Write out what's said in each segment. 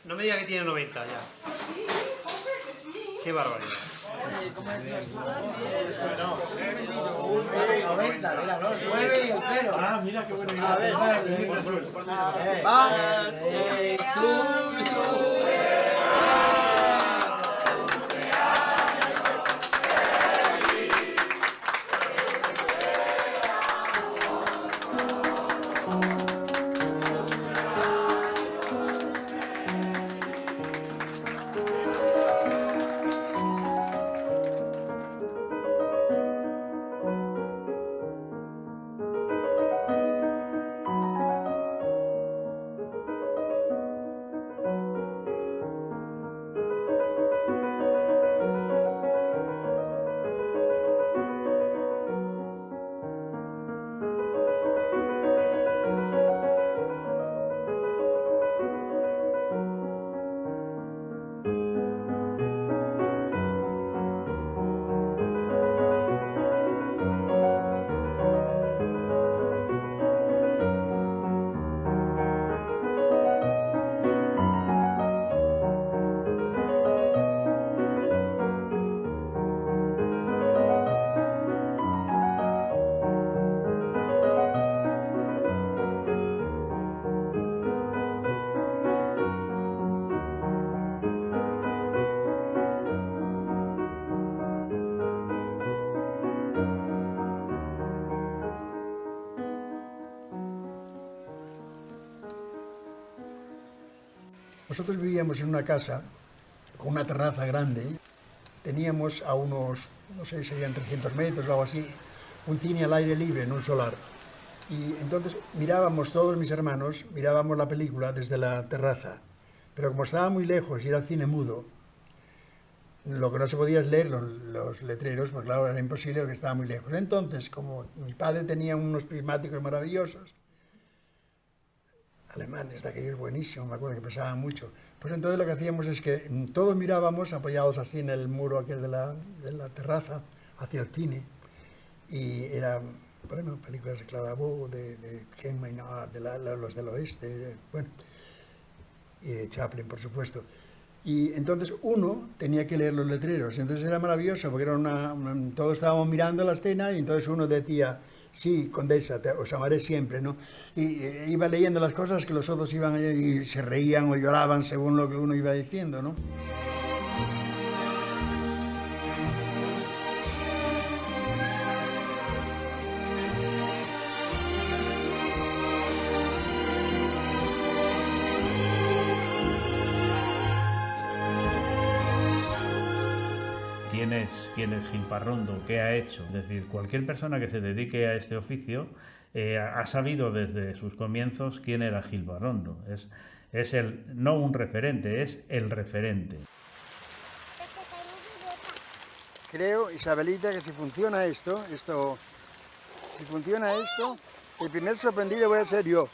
No me diga que tiene 90 ya. Sí, José, que sí. Qué barbaridad. ¿Cómo decías tú? Bueno, 90, mira, no, 9 y el 0. Ah, mira qué bueno. A ver, birthday to you. Nosotros vivíamos en una casa con una terraza grande. Teníamos a unos, no sé, serían 300 metros o algo así, un cine al aire libre en un solar. Y entonces mirábamos, todos mis hermanos, mirábamos la película desde la terraza. Pero como estaba muy lejos y era el cine mudo, lo que no se podía es leer los letreros, pues claro, era imposible porque estaba muy lejos. Entonces, como mi padre tenía unos prismáticos maravillosos, alemanes, de aquellos buenísimos, me acuerdo que pesaban mucho. Pues entonces lo que hacíamos es que todos mirábamos apoyados así en el muro aquel de la terraza, hacia el cine. Y eran, bueno, películas de Clara Bow, de Ken Maynard, los del oeste, bueno, y de Chaplin, por supuesto. Y entonces uno tenía que leer los letreros, entonces era maravilloso, porque era todos estábamos mirando la escena y entonces uno decía, sí, condesa, os amaré siempre, ¿no? Y iba leyendo las cosas que los otros iban y se reían o lloraban según lo que uno iba diciendo, ¿no? ¿Quién es Gil Parrondo? ¿Qué ha hecho? Es decir, cualquier persona que se dedique a este oficio ha sabido desde sus comienzos quién era Gil Parrondo. Es no un referente, es el referente. Creo, Isabelita, que si funciona esto, el primer sorprendido voy a ser yo.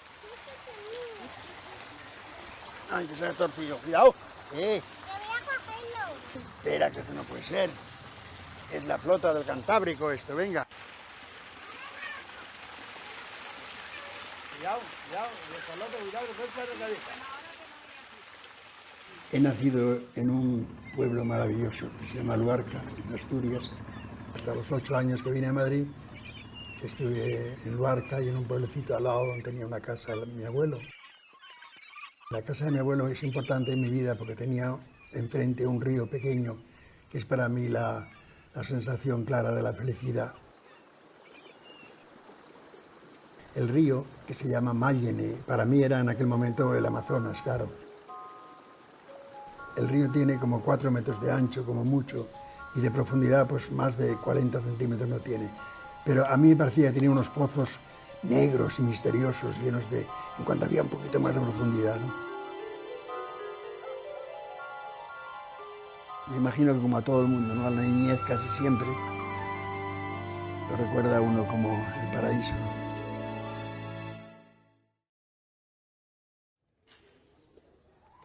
Ay, que se ha torcido. ¡Cuidado! Espera, que esto no puede ser. Es la flota del Cantábrico esto, venga. Cuidado, cuidado, He nacido en un pueblo maravilloso que se llama Luarca, en Asturias. Hasta los 8 años que vine a Madrid, estuve en Luarca y en un pueblecito al lado donde tenía una casa mi abuelo. La casa de mi abuelo es importante en mi vida porque tenía enfrente un río pequeño, que es para mí la sensación clara de la felicidad. El río, que se llama Mállene, para mí era en aquel momento el Amazonas, claro. El río tiene como 4 metros de ancho, como mucho, y de profundidad pues más de 40 centímetros no tiene. Pero a mí me parecía que tenía unos pozos negros y misteriosos, llenos de... en cuanto había un poquito más de profundidad, ¿no? Me imagino que como a todo el mundo, ¿no? A la niñez casi siempre lo recuerda a uno como el paraíso, ¿no?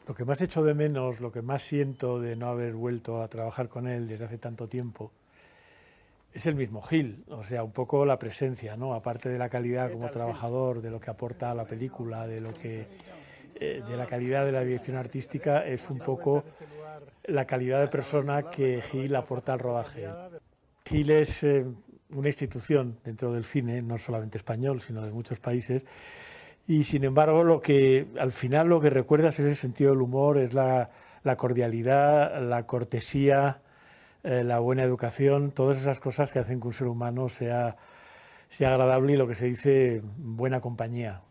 Lo que más echo de menos, lo que más siento de no haber vuelto a trabajar con él desde hace tanto tiempo, es el mismo Gil, o sea, un poco la presencia, ¿no? Aparte de la calidad como trabajador, de lo que aporta a la película, de lo que de la calidad de la dirección artística es un poco la calidad de persona que Gil aporta al rodaje. Gil es una institución dentro del cine, no solamente español, sino de muchos países, y sin embargo al final lo que recuerdas es el sentido del humor, es la cordialidad, la cortesía, la buena educación, todas esas cosas que hacen que un ser humano sea agradable y lo que se dice buena compañía.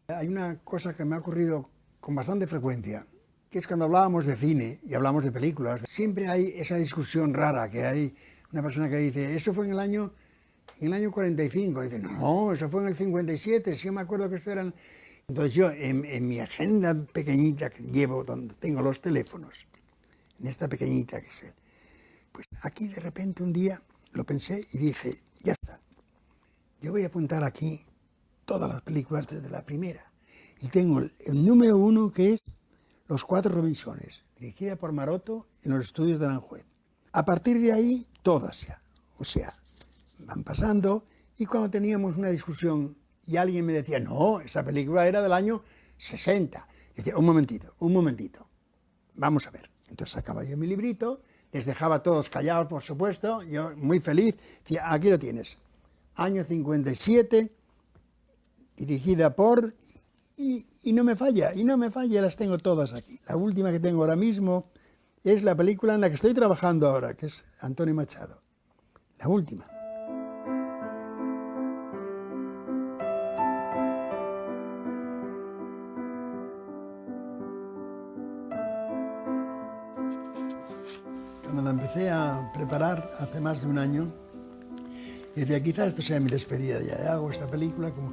Hay una cosa que me ha ocurrido con bastante frecuencia, que es cuando hablábamos de cine y hablamos de películas, siempre hay esa discusión rara, que hay una persona que dice, eso fue en el año 45, dice, no, eso fue en el 57, sí me acuerdo que esto eran... Entonces yo, en mi agenda pequeñita que llevo, donde tengo los teléfonos, en esta pequeñita que es, pues aquí de repente un día lo pensé y dije, ya está, yo voy a apuntar aquí todas las películas desde la primera. Y tengo el número 1, que es Los Cuatro Robinsones, dirigida por Maroto en los estudios de Aranjuez. A partir de ahí, todas ya. O sea, van pasando, y cuando teníamos una discusión y alguien me decía, no, esa película era del año 60. Decía, un momentito, vamos a ver. Entonces sacaba yo mi librito, les dejaba a todos callados, por supuesto, yo muy feliz, decía, aquí lo tienes, año 57, dirigida por... Y no me falla, las tengo todas aquí. La última que tengo ahora mismo es la película en la que estoy trabajando ahora, que es Antonio Machado. La última. Cuando la empecé a preparar hace más de un año, decía, quizás esto sea mi despedida, ya hago esta película como...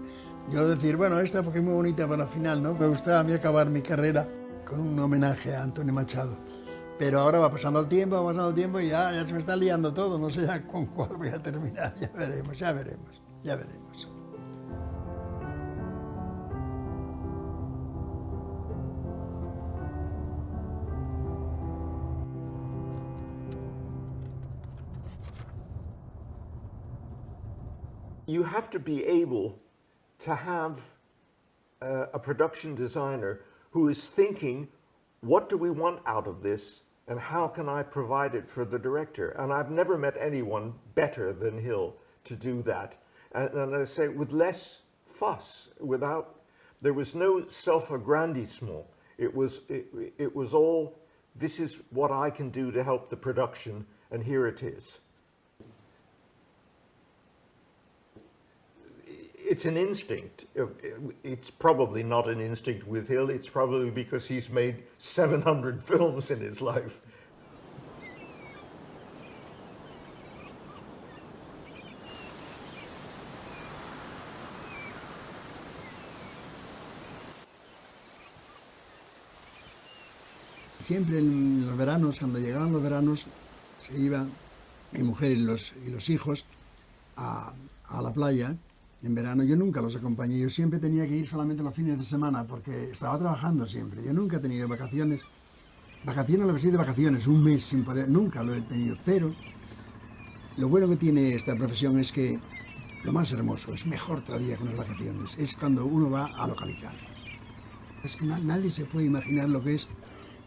Yo decir, bueno, esta porque es muy bonita para el final, ¿no? Me gustaba a mí acabar mi carrera con un homenaje a Antonio Machado. Pero ahora va pasando el tiempo y ya se me está liando todo, no sé ya con cuál voy a terminar, ya veremos. You have to be able to have a production designer who is thinking, what do we want out of this and how can I provide it for the director? And I've never met anyone better than Hill to do that. And I say, with less fuss, there was no self-aggrandizement. It was all, this is what I can do to help the production, and here it is. It's an instinct. It's probably not an instinct with Hill. It's probably because he's made 700 films in his life. Siempre en los veranos, cuando llegaban los veranos, se iba mi mujer y los hijos a la playa. En verano yo nunca los acompañé, yo siempre tenía que ir solamente los fines de semana porque estaba trabajando siempre. Yo nunca he tenido vacaciones, lo que sí de vacaciones, un mes sin poder, nunca lo he tenido. Pero lo bueno que tiene esta profesión es que lo más hermoso, es mejor todavía con las vacaciones, es cuando uno va a localizar. Es que nadie se puede imaginar lo que es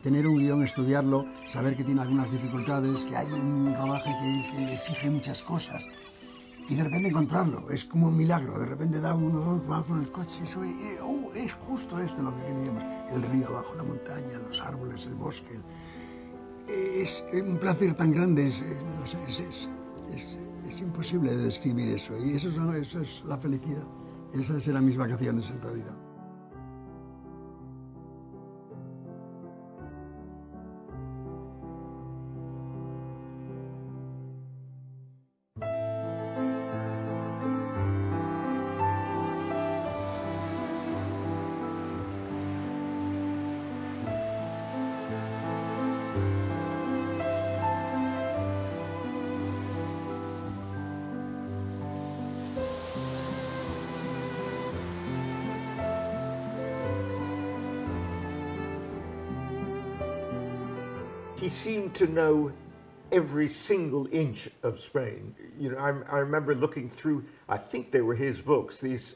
tener un guión, estudiarlo, saber que tiene algunas dificultades, que hay un rodaje que exige muchas cosas. Y de repente encontrarlo, es como un milagro, de repente da uno, va con el coche, sube, es justo esto lo que queríamos, el río abajo, la montaña, los árboles, el bosque, es un placer tan grande, es imposible de describir eso, y eso es la felicidad, esas eran mis vacaciones en realidad. He seemed to know every single inch of Spain. You know, I remember looking through, I think they were his books, these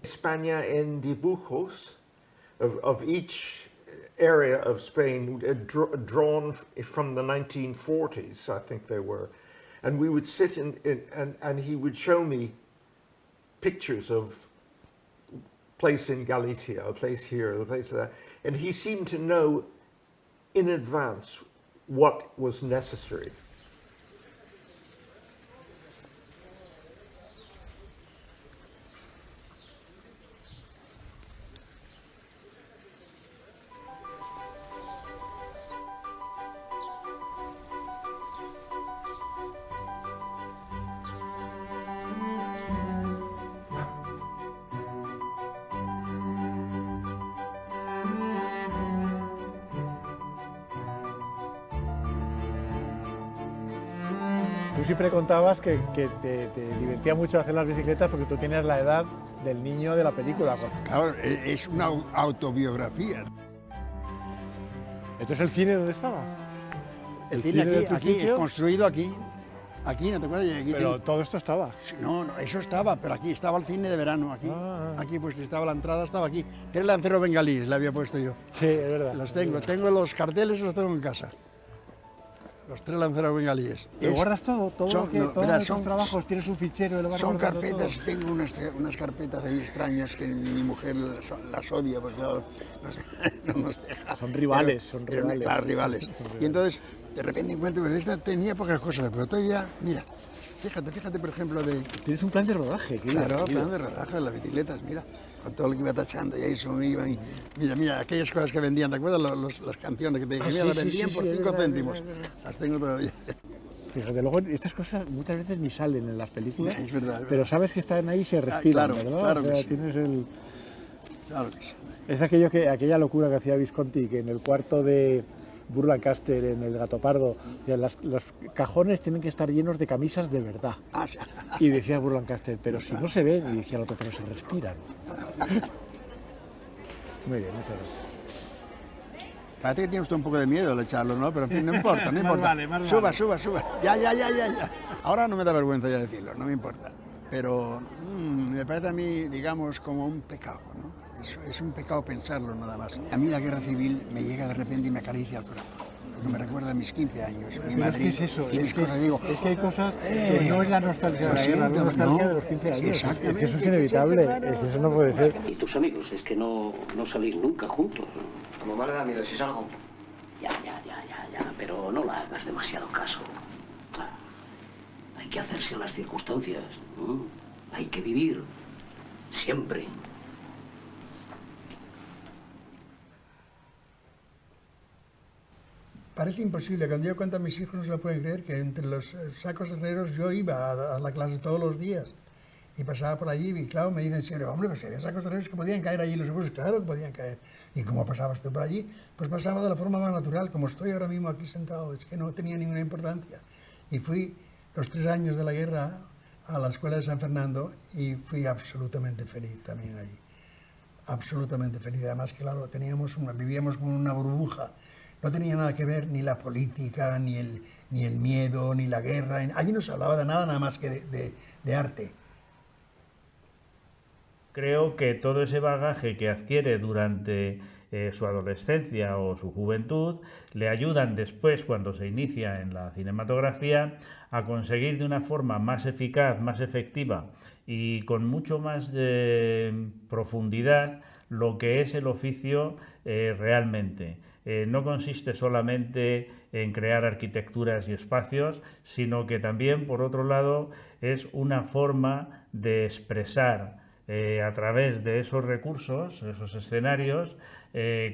España en dibujos of each area of Spain drawn from the 1940s, I think they were. And we would sit and he would show me pictures of place in Galicia, a place here, a place there. And he seemed to know in advance what was necessary. Tú siempre contabas que te divertía mucho hacer las bicicletas porque tú tenías la edad del niño de la película. Claro, es una autobiografía. Entonces, ¿el cine dónde estaba? El cine cine del aquí, principio. construido aquí, ¿no te acuerdas? Y aquí Pero todo esto estaba. no, eso estaba, pero aquí estaba el cine de verano, aquí. Aquí pues estaba la entrada, estaba aquí. 3 lanceros bengalíes le había puesto yo. Sí, es verdad. Los tengo los carteles, los tengo en casa. Los 3 lanceros bengalíes. ¿Te guardas todo? Todos verás, estos trabajos, tienes un fichero y lo vas son guardando carpetas, todo? tengo unas carpetas ahí extrañas que mi mujer las odia, porque no nos deja. Son rivales, son rivales. Claro, rivales. Son rivales. Y entonces, de repente encuentro, pero esta tenía pocas cosas, pero todavía, mira, fíjate por ejemplo Tienes un plan de rodaje, qué claro, divertido. plan de rodaje de las bicicletas, mira, con todo lo que iba tachando, y ahí iban, y mira, aquellas cosas que vendían, ¿te acuerdas las canciones que te dije? Mira, las vendían por 5 céntimos, las tengo todavía. Fíjate, luego estas cosas muchas veces ni salen en las películas, Es verdad. pero sabes que están ahí y se respiran, claro, ¿verdad? claro O sea, que sí. tienes el... Claro que sí. Es aquella locura que hacía Visconti, que en el cuarto de Burlancaster, en el Gato Pardo, los cajones tienen que estar llenos de camisas de verdad. Sí. Y decía Burlancaster, pero si no se ven, y decía el otro, pero se respiran. Muy bien, muchas gracias. Parece que tiene usted un poco de miedo al echarlo, ¿no? Pero en fin, no importa, no importa. Suba. Ya. Ahora no me da vergüenza ya decirlo, no me importa. Pero me parece a mí, digamos, como un pecado, ¿no? Es un pecado pensarlo nada más. A mí la guerra civil me llega de repente y me acaricia el corazón. Porque me recuerda a mis 15 años. Mi Pero madre, es que es eso, y mis cosas, digo, es que hay cosas que no es la nostalgia de la guerra, es la nostalgia de los 15 años. Exactamente. Es que eso es inevitable, es que eso no puede ser. ¿Y tus amigos? Es que no salís nunca juntos. Como más le da miedo si salgo. Ya, pero no le hagas demasiado caso. Hay que hacerse a las circunstancias. Hay que vivir. Siempre. Parece imposible, cuando yo cuento a mis hijos no se lo pueden creer, que entre los sacos herreros yo iba a la clase todos los días y pasaba por allí y claro, me dicen siempre, hombre, pues si había sacos herreros que podían caer allí los obuses, claro que podían caer. Y como pasabas tú por allí, pues pasaba de la forma más natural, como estoy ahora mismo aquí sentado, es que no tenía ninguna importancia. Y fui los 3 años de la guerra a la escuela de San Fernando y fui absolutamente feliz también allí. Absolutamente feliz. Además, claro, vivíamos como una burbuja. No tenía nada que ver ni la política, ni el miedo, ni la guerra. Allí no se hablaba de nada más que de arte. Creo que todo ese bagaje que adquiere durante su adolescencia o su juventud le ayudan después, cuando se inicia en la cinematografía, a conseguir de una forma más eficaz, más efectiva y con mucho más profundidad lo que es el oficio realmente. No consiste solamente en crear arquitecturas y espacios, sino que también, por otro lado, es una forma de expresar a través de esos recursos, esos escenarios,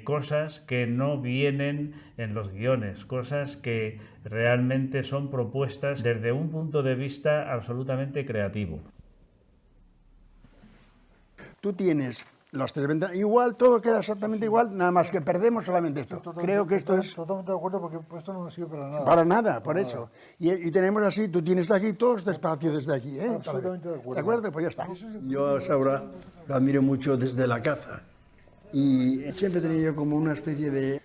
cosas que no vienen en los guiones, cosas que realmente son propuestas desde un punto de vista absolutamente creativo. Tú tienes las 3 ventanas, igual, todo queda exactamente igual, nada más que perdemos solamente esto. Creo que esto es... Totalmente de acuerdo porque esto no nos sirve para nada. Para nada, por eso. Y tenemos así, tú tienes aquí todo este espacio desde aquí, ¿eh? Absolutamente de acuerdo. ¿De acuerdo? Pues ya está. Yo a Saura lo admiro mucho desde la caza. Y siempre he tenido yo como una especie de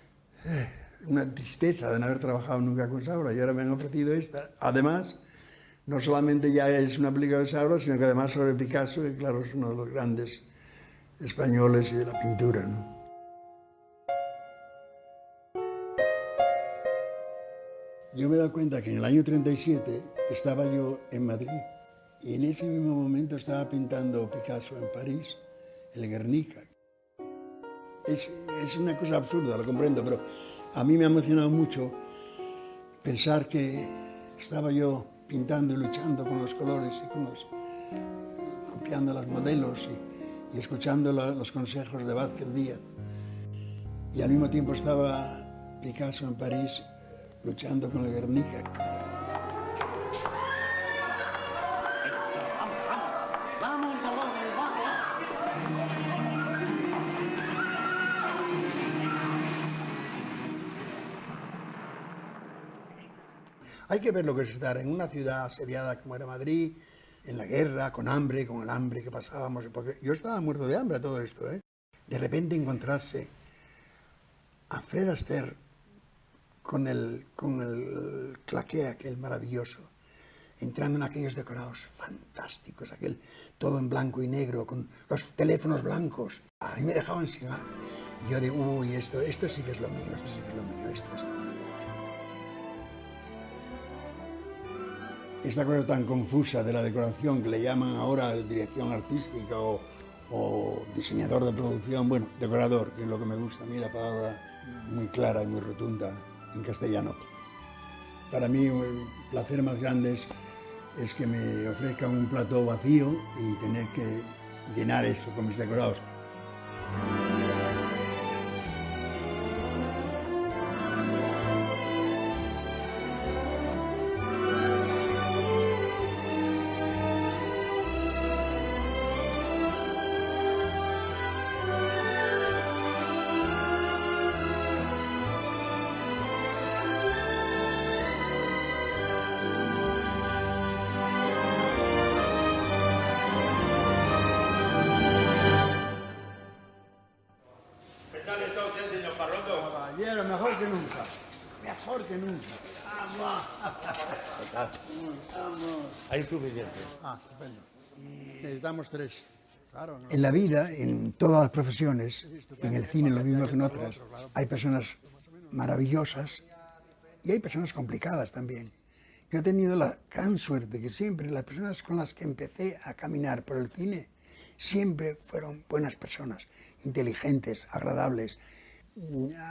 una tristeza de no haber trabajado nunca con Saura y ahora me han ofrecido esta. Además, no solamente ya es una película de Saura, sino que además sobre Picasso, que claro, es uno de los grandes españoles y de la pintura, ¿no? Yo me he dado cuenta que en el año 37 estaba yo en Madrid y en ese mismo momento estaba pintando Picasso en París, el Guernica. Es una cosa absurda, lo comprendo, pero a mí me ha emocionado mucho pensar que estaba yo pintando y luchando con los colores y copiando los modelos y escuchando los consejos de Vázquez Díaz. Y al mismo tiempo estaba Picasso en París luchando con el Guernica. Vamos, Dolores, vamos. Hay que ver lo que es estar en una ciudad asediada como era Madrid, en la guerra, con hambre, con el hambre que pasábamos, porque yo estaba muerto de hambre a todo esto, ¿eh? De repente encontrarse a Fred Astaire con el claqué aquel maravilloso, entrando en aquellos decorados fantásticos, aquel todo en blanco y negro, con los teléfonos blancos. A mí me dejaban sin nada. Y yo digo, uy, esto sí que es lo mío, esto sí que es lo mío, esto. Esta cosa tan confusa de la decoración que le llaman ahora dirección artística o diseñador de producción, bueno, decorador, que es lo que me gusta a mí, la palabra muy clara y muy rotunda en castellano. Para mí el placer más grande es que me ofrezcan un plató vacío y tener que llenar eso con mis decorados. Caballero, mejor que nunca. Mejor que nunca. Hay suficiente. Estupendo. Necesitamos 3. Claro, ¿no? En la vida, en todas las profesiones, en el cine lo mismo que en otras, hay personas maravillosas y hay personas complicadas también. Yo he tenido la gran suerte que siempre las personas con las que empecé a caminar por el cine siempre fueron buenas personas, inteligentes, agradables,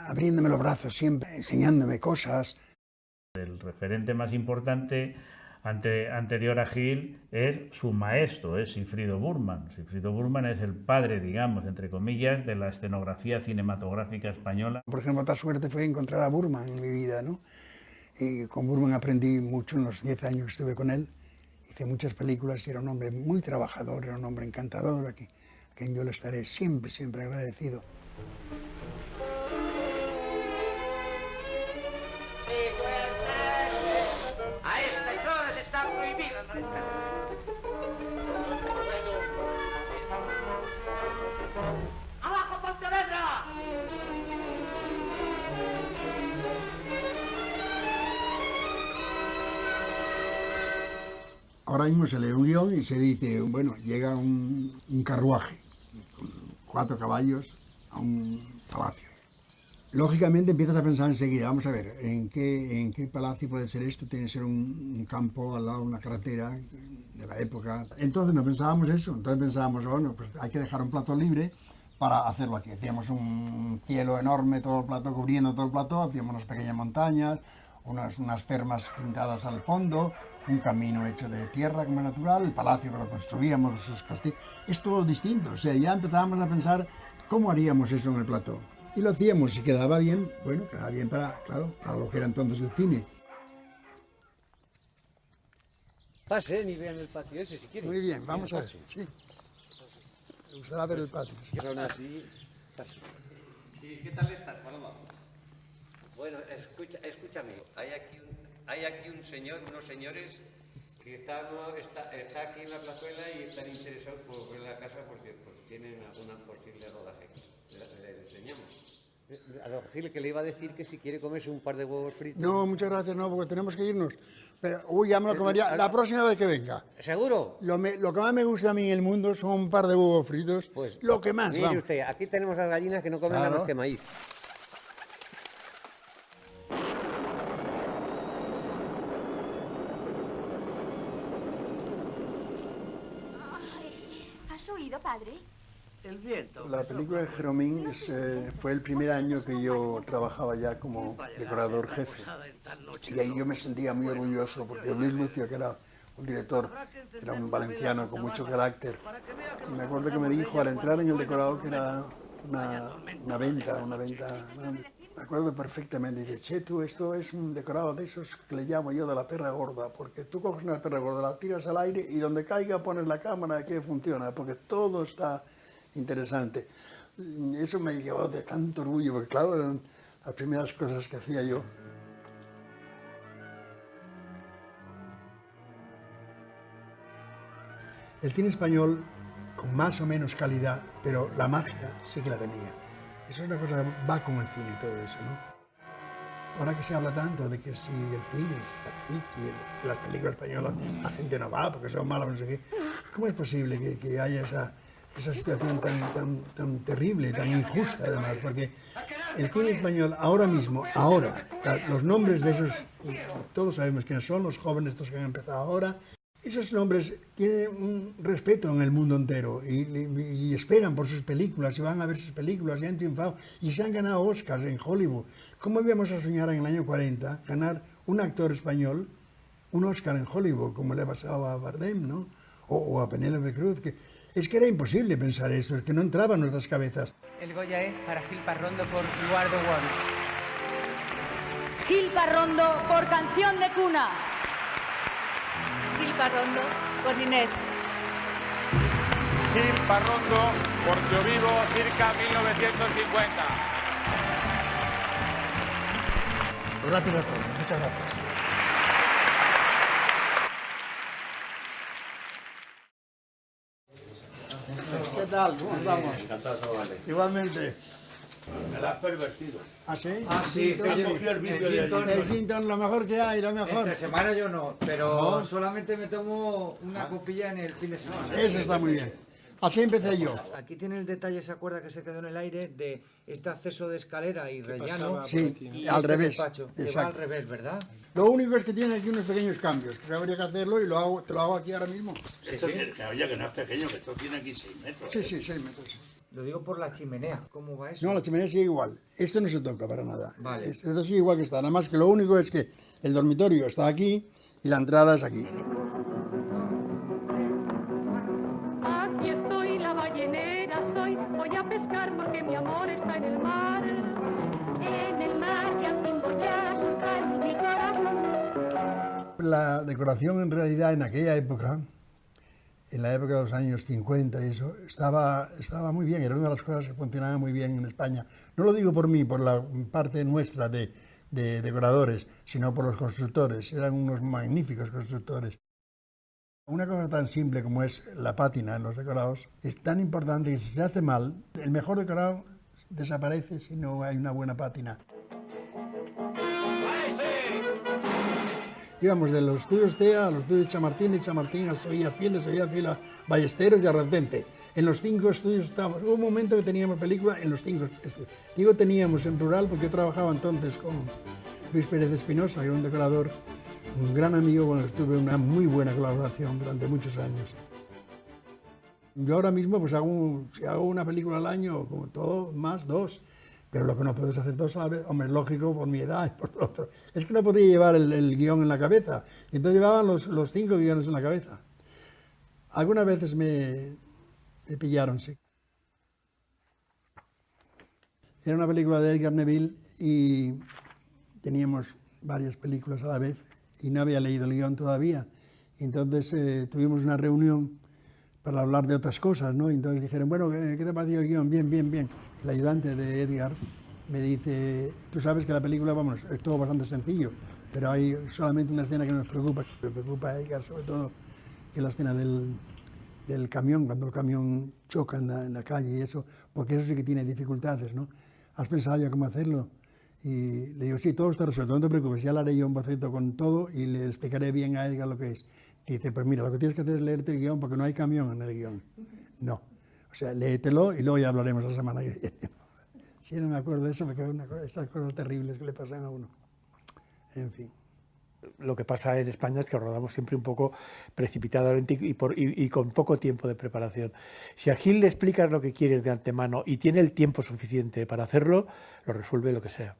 abriéndome los brazos siempre, enseñándome cosas. El referente más importante anterior a Gil es su maestro, es Sigfrido Burman. Sigfrido Burman es el padre, digamos, entre comillas, de la escenografía cinematográfica española. Por ejemplo, otra suerte fue encontrar a Burman en mi vida, ¿no? Y con Burman aprendí mucho en los 10 años que estuve con él. Hice muchas películas y era un hombre muy trabajador, era un hombre encantador, a quien yo le estaré siempre, siempre agradecido. A estas horas está prohibido el respeto. ¡Abajo, Pontevedra! Ahora mismo se lee un guión y se dice, bueno, llega un carruaje con 4 caballos a un palacio. Lógicamente empiezas a pensar enseguida, vamos a ver, ¿en qué palacio puede ser esto? Tiene que ser un campo al lado de una carretera de la época. Entonces no pensábamos eso, entonces pensábamos, bueno, pues hay que dejar un plato libre para hacerlo aquí. Hacíamos un cielo enorme, todo el plato, cubriendo todo el plato, hacíamos unas pequeñas montañas, unas fermas pintadas al fondo, un camino hecho de tierra como natural, el palacio que lo construíamos, sus castillos. Es todo distinto, o sea, ya empezábamos a pensar cómo haríamos eso en el plató. Y lo hacíamos, si quedaba bien, bueno, quedaba bien para lo que era entonces el cine. Pasen y vean el patio ese si quieren. Muy bien, vamos a ver. Sí. Me gustará ver el patio. Son así, pasen. Sí, ¿qué tal estás, Paloma? Bueno, escúchame. Hay aquí un señor, unos señores que está aquí en la plazuela y están interesados por ver la casa porque pues, tienen alguna posible rodaje. Le enseñamos. a don Gil, que le iba a decir que si quiere comerse un par de huevos fritos. No, muchas gracias, no, porque tenemos que irnos. Pero, uy, ya me lo comería la próxima vez que venga. ¿Seguro? Lo que más me gusta a mí en el mundo son un par de huevos fritos. Pues, lo que más, mire vamos. usted, aquí tenemos las gallinas que no comen nada más que maíz. ¿Has oído, padre? El viento. La película de Jeromín fue el primer año que yo trabajaba ya como decorador jefe. Y ahí yo me sentía muy orgulloso porque Luis Lucio, que era un director, era un valenciano con mucho carácter. Y me acuerdo que me dijo al entrar en el decorador que era una venta. Me acuerdo perfectamente. Dice, che, tú, esto es un decorado de esos que le llamo yo de la perra gorda, porque tú coges una perra gorda, la tiras al aire y donde caiga pones la cámara que funciona, porque todo está interesante. Eso me llevó de tanto orgullo, porque claro, eran las primeras cosas que hacía yo. El cine español, con más o menos calidad, pero la magia sí que la tenía. Eso es una cosa que va con el cine y todo eso, ¿no? Ahora que se habla tanto de que si el cine es la que las películas españolas la gente no va porque son malas, no sé qué, ¿cómo es posible que haya esa situación tan terrible, tan injusta además? Porque el cine español ahora mismo, los nombres de esos, todos sabemos quiénes son, los jóvenes estos que han empezado ahora, esos nombres tienen un respeto en el mundo entero y esperan por sus películas y van a ver sus películas y han triunfado y se han ganado Oscars en Hollywood. ¿Cómo íbamos a soñar en el año 40 ganar un actor español un Oscar en Hollywood, como le ha pasado a Bardem, ¿no? O a Penélope Cruz? Es que era imposible pensar eso, es que no entraba en nuestras cabezas. El Goya es para Gil Parrondo por Eduardo One. Gil Parrondo por Canción de Cuna. Gil Parrondo por Ninet. Gil Parrondo por Yo Vivo circa 1950. Gracias a todos, muchas gracias. ¿Qué tal? ¿Cómo estamos? Encantado, vale. Igualmente. Me la has pervertido. ¿Ah, sí? Ah, sí, que yo cogí el vídeo de allí. El gin tonic, lo mejor que hay, lo mejor. Entre semana yo no, pero ¿No? solamente me tomo una copilla en el fin de semana. Eso está muy bien. Así empecé yo. Aquí tiene el detalle, esa cuerda que se quedó en el aire de este acceso de escalera y rellano. Sí, y al este revés. despacho, que va Exacto. al revés, ¿verdad? Lo único es que tiene aquí unos pequeños cambios, que habría que hacerlo y te lo hago aquí ahora mismo. Esto tiene, oye, que no es pequeño, que esto tiene aquí 6 metros. Sí, sí, 6 metros. Lo digo por la chimenea. ¿Cómo va eso? No, la chimenea sigue igual. Esto no se toca para nada. Vale. Esto sigue igual que está. Nada más que lo único es que el dormitorio está aquí y la entrada es aquí. Aquí estoy, la ballenera soy. Voy a pescar porque mi amor está en el mar. En el mar que al fin voy a soltar mi corazón. La decoración en realidad en aquella época, en la época de los años 50 y eso, estaba muy bien, era una de las cosas que funcionaba muy bien en España. No lo digo por mí, por la parte nuestra de decoradores, sino por los constructores, eran unos magníficos constructores. Una cosa tan simple como es la pátina en los decorados es tan importante que si se hace mal, el mejor decorado desaparece si no hay una buena pátina. Íbamos de los estudios TEA a los estudios Chamartín, de Chamartín a Sevilla Fiel, de Sevilla Fiel a Ballesteros y a Rautente. En los 5 estudios estábamos. Hubo un momento que teníamos película en los 5 estudios. Digo teníamos en plural porque yo trabajaba entonces con Luis Pérez Espinosa, que era un decorador, un gran amigo con el que tuve una muy buena colaboración durante muchos años. Yo ahora mismo pues si hago una película al año, como todo, más 2. Pero lo que no puedes hacer 2 a la vez, hombre, es lógico por mi edad, por todo, pero es que no podía llevar el guión en la cabeza. Y entonces llevaban los 5 guiones en la cabeza. Algunas veces me pillaron, sí. Era una película de Edgar Neville y teníamos varias películas a la vez y no había leído el guión todavía. Y entonces tuvimos una reunión para hablar de otras cosas, ¿no? Y entonces dijeron, bueno, ¿qué te ha parecido el guión? Bien, bien, bien. El ayudante de Edgar me dice, tú sabes que la película, vamos, es todo bastante sencillo, pero hay solamente una escena que nos preocupa. Me preocupa a Edgar sobre todo, que es la escena del camión, cuando el camión choca en la calle y eso, porque eso sí que tiene dificultades, ¿no? ¿has pensado ya cómo hacerlo? Y le digo, sí, todo está resuelto, no te preocupes, ya le haré yo un boceto con todo y le explicaré bien a Edgar lo que es. Dice, pues mira, lo que tienes que hacer es leerte el guión porque no hay camión en el guión. No. O sea, léetelo y luego ya hablaremos la semana que viene. Sí, no me acuerdo de eso, porque esas cosas terribles que le pasan a uno. En fin. Lo que pasa en España es que rodamos siempre un poco precipitadamente y con poco tiempo de preparación. Si a Gil le explicas lo que quieres de antemano y tiene el tiempo suficiente para hacerlo, lo resuelve lo que sea.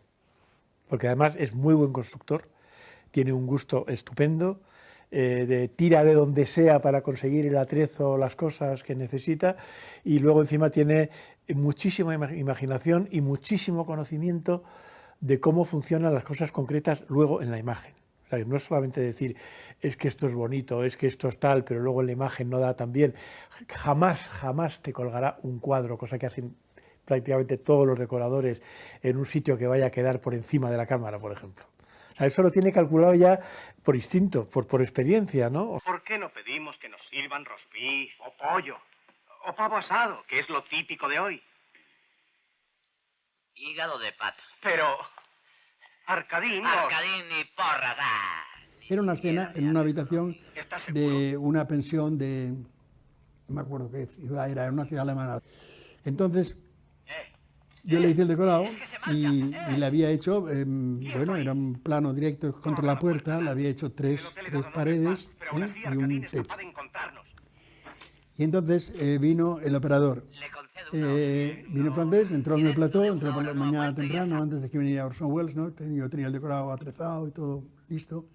Porque además es muy buen constructor, tiene un gusto estupendo, tira de donde sea para conseguir el atrezo, las cosas que necesita, y luego encima tiene muchísima imaginación y muchísimo conocimiento de cómo funcionan las cosas concretas luego en la imagen. O sea, no es solamente decir, es que esto es bonito, es que esto es tal, pero luego en la imagen no da tan bien. Jamás te colgará un cuadro, cosa que hacen prácticamente todos los decoradores, en un sitio que vaya a quedar por encima de la cámara, por ejemplo. O sea, eso lo tiene calculado ya por instinto, por experiencia, ¿no? ¿Por qué no pedimos que nos sirvan rosbif o pollo o pavo asado, que es lo típico de hoy? Hígado de pato. Pero... Arcadín y porras. Era una escena en una habitación de una pensión de... No me acuerdo qué ciudad era una ciudad alemana. Entonces, yo le hice el decorado y le había hecho, bueno, era un plano directo contra la puerta, le había hecho tres paredes y un techo. Y entonces vino el operador. Vino francés, entró en el plató, entró por la mañana temprano, antes de que viniera Orson Welles, ¿no? Yo tenía el decorado atrezado y todo listo,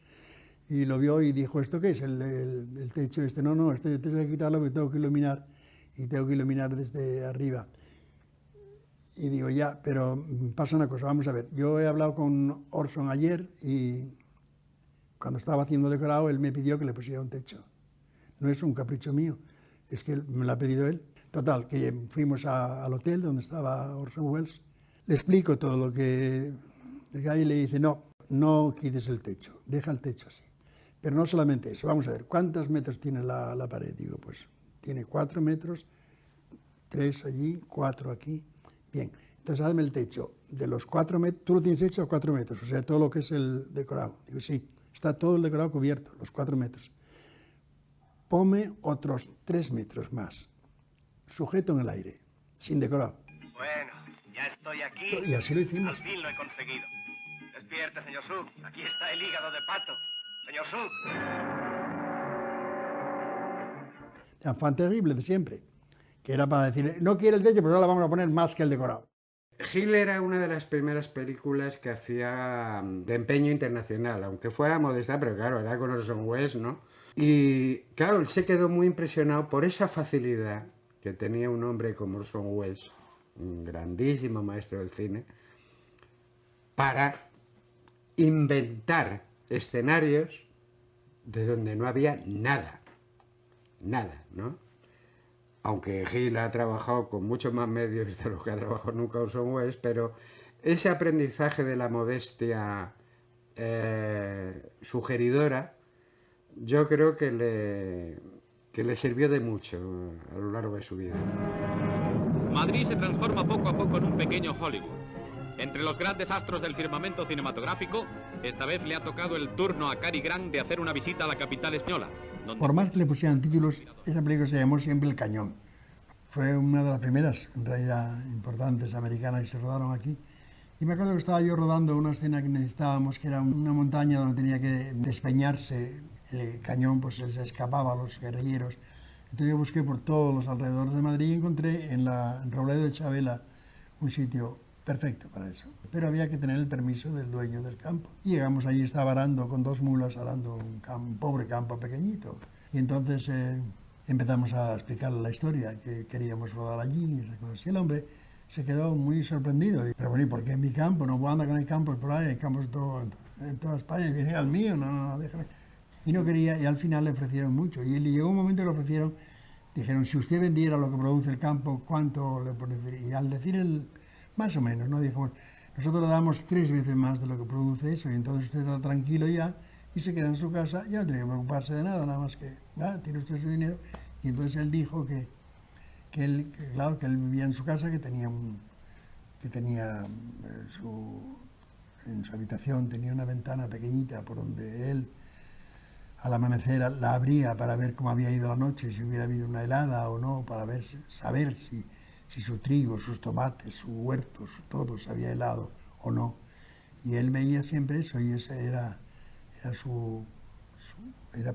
y lo vio y dijo, ¿esto qué es? El techo este. No, este techo hay que quitarlo porque tengo que iluminar, y tengo que iluminar desde arriba. Y digo, ya, pero pasa una cosa, vamos a ver, yo he hablado con Orson ayer y cuando estaba haciendo decorado, él me pidió que le pusiera un techo. No es un capricho mío, es que me lo ha pedido él. Total, que fuimos al hotel donde estaba Orson Welles, le explico todo lo que hay y le dice, no quites el techo, deja el techo así. Pero no solamente eso, vamos a ver, ¿cuántos metros tiene la pared? Digo, pues tiene 4 metros, 3 allí, 4 aquí. Bien, entonces hazme el techo de los 4 metros, tú lo tienes hecho a 4 metros, o sea, todo lo que es el decorado. Digo, sí, está todo el decorado cubierto, los 4 metros. Ponme otros 3 metros más. Sujeto en el aire, sin decorado. Bueno, ya estoy aquí. Y así lo hicimos. Al fin lo he conseguido. Despierte, señor Suk. Aquí está el hígado de pato. Señor Suk. El fan terrible de siempre, que era para decir, no quiere el techo, pero ahora le vamos a poner más que el decorado. Gil era una de las primeras películas que hacía de empeño internacional, aunque fuera modesta, pero claro, era con Orson Welles, ¿no? Y claro, él se quedó muy impresionado por esa facilidad que tenía un hombre como Orson Welles, un grandísimo maestro del cine, para inventar escenarios de donde no había nada, ¿no? Aunque Gil ha trabajado con muchos más medios de los que ha trabajado nunca Orson Welles, pero ese aprendizaje de la modestia sugeridora, yo creo que le sirvió de mucho a lo largo de su vida. Madrid se transforma poco a poco en un pequeño Hollywood. Entre los grandes astros del firmamento cinematográfico, esta vez le ha tocado el turno a Cary Grant de hacer una visita a la capital española. Por más que le pusieran títulos, esa película se llamó siempre El Cañón. Fue una de las primeras, en realidad, importantes americanas que se rodaron aquí. Y me acuerdo que estaba yo rodando una escena que necesitábamos, que era una montaña donde tenía que despeñarse el cañón, pues se escapaba a los guerrilleros. Entonces yo busqué por todos los alrededores de Madrid y encontré en Robledo de Chavela un sitio perfecto para eso. Pero había que tener el permiso del dueño del campo. Y llegamos allí, estaba arando con 2 mulas, arando un pobre campo pequeñito. Y entonces empezamos a explicarle la historia, que queríamos rodar allí y esas cosas. Y el hombre se quedó muy sorprendido. Pero bueno, ¿y por qué en mi campo? No puedo andar con el campo por ahí, hay campos en toda España, y viene al mío, no, déjame. Y no quería, y al final le ofrecieron mucho. Y llegó un momento que le ofrecieron, dijeron, si usted vendiera lo que produce el campo, ¿cuánto le ofrecería? Y al decir más o menos, ¿no? Dijo, nosotros le damos 3 veces más de lo que produce eso, y entonces usted está tranquilo ya, y se queda en su casa, ya no tiene que preocuparse de nada, nada más que, tiene usted su dinero. Y entonces él dijo que él vivía en su casa, que tenía que tenía en su habitación, tenía una ventana pequeñita por donde él al amanecer la abría para ver cómo había ido la noche, si hubiera habido una helada o no, para saber si su trigo, sus tomates, su huerto, todo se había helado o no. Y él veía siempre eso, y esa era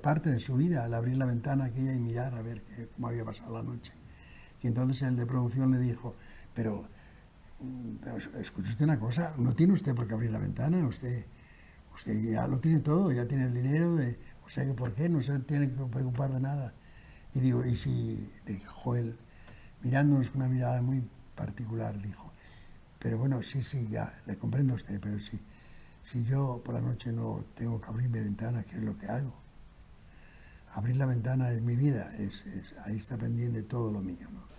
parte de su vida, al abrir la ventana aquella y mirar a ver cómo había pasado la noche. Y entonces el de producción le dijo, pero escuche usted una cosa, no tiene usted por qué abrir la ventana, usted ya lo tiene todo, ya tiene el dinero, o sea que ¿por qué no se tiene que preocupar de nada? Y digo, y si, dijo él, mirándonos con una mirada muy particular, dijo, pero bueno, sí, ya, le comprendo a usted, pero si yo por la noche no tengo que abrir mi ventana, ¿qué es lo que hago? Abrir la ventana es mi vida, ahí está pendiente todo lo mío, ¿no?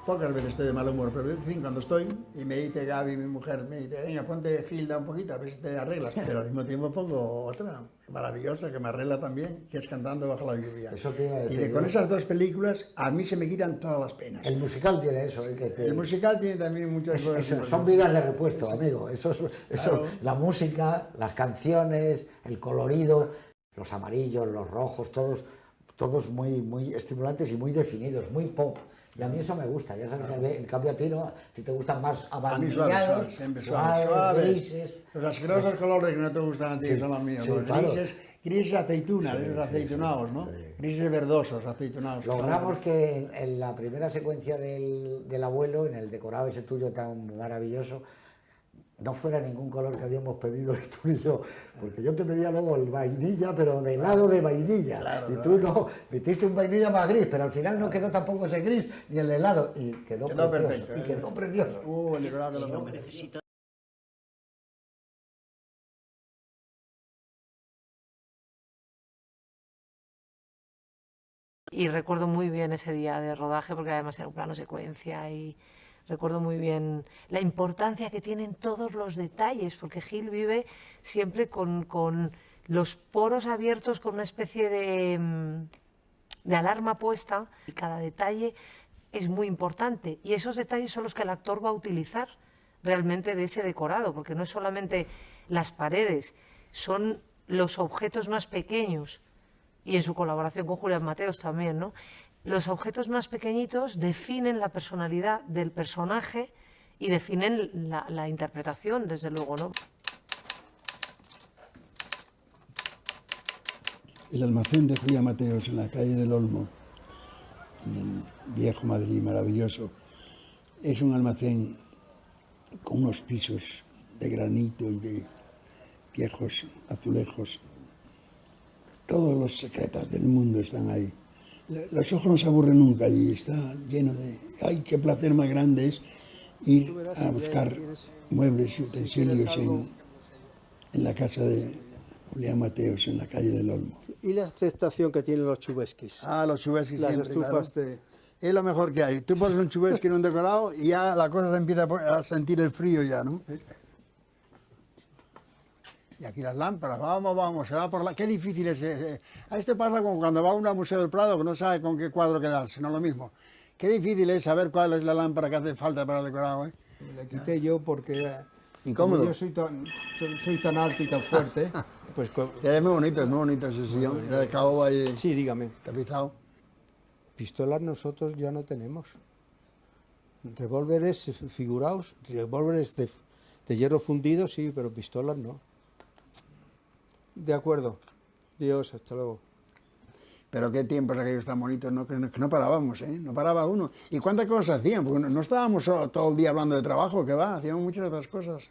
Pocas veces estoy de mal humor, pero en fin, cuando estoy y me dice Gaby, mi mujer, me dice, venga, ponte Gilda un poquito, a ver si te arreglas. Pero al mismo tiempo pongo otra maravillosa que me arregla también, que es Cantando bajo la lluvia. Eso te iba a decir, con esas dos películas a mí se me quitan todas las penas. El musical tiene eso. El musical tiene también muchas cosas. Son vidas de repuesto, amigo. Claro. La música, las canciones, el colorido, los amarillos, los rojos, todos muy estimulantes y muy definidos, muy pop. Y a mí eso me gusta, ya sabes que en cambio a ti no, a ti te gustan más avainillados, suaves, grises. Los asquerosos colores que no te gustan a ti, sí, son los míos. Sí, los claro. Grises aceituna, de esos aceitunados, ¿no? Sí. Grises verdosos, aceitunados. Logramos que en la primera secuencia del abuelo, en el decorado ese tuyo tan maravilloso, no fuera ningún color que habíamos pedido tú y yo, porque yo te pedía luego el vainilla, pero de helado de vainilla, claro, y tú no, metiste un vainilla más gris, pero al final no quedó tampoco ese gris ni el helado, y quedó precioso, perfecto, y quedó precioso. El helado que lo necesito. Y recuerdo muy bien ese día de rodaje, porque además era un plano secuencia y recuerdo muy bien la importancia que tienen todos los detalles, porque Gil vive siempre con los poros abiertos, con una especie de alarma puesta, y cada detalle es muy importante. Y esos detalles son los que el actor va a utilizar realmente de ese decorado, porque no es solamente las paredes, son los objetos más pequeños, y en su colaboración con Julián Mateos también, ¿no? Los objetos más pequeñitos definen la personalidad del personaje y definen la interpretación, desde luego, ¿no? El almacén de Julián Mateos en la calle del Olmo, en el viejo Madrid maravilloso, es un almacén con unos pisos de granito y de viejos azulejos. Todos los secretos del mundo están ahí. Los ojos no se aburren nunca y está lleno de... ¡Ay, qué placer más grande es ir a buscar muebles y utensilios en la casa de Julián Mateos, en la calle del Olmo! ¿Y la aceptación que tienen los chubesquis? Ah, los chubesquis las siempre, estufas claro. de... Es lo mejor que hay. Tú pones un chubesqui en un decorado y ya la cosa se empieza a sentir el frío ya, ¿no? Y aquí las lámparas, vamos, se va por la... Qué difícil es... A este pasa como cuando va uno al Museo del Prado, que no sabe con qué cuadro quedarse, no lo mismo. Qué difícil es saber cuál es la lámpara que hace falta para el decorado, ¿eh? La quité yo porque era... Incómodo. Yo soy tan alto y tan fuerte, pues... Es muy bonito ese sillón, de caoba y... Sí, dígame. Tapizado. Pistolas nosotros ya no tenemos. Revólveres figurados, revólveres de hierro fundido, sí, pero pistolas no. De acuerdo. Dios, hasta luego. Pero qué tiempos aquellos tan bonitos, ¿no? Que no parábamos, ¿eh? No paraba uno. ¿Y cuántas cosas hacían? Porque no estábamos todo el día hablando de trabajo, que va, hacíamos muchas otras cosas.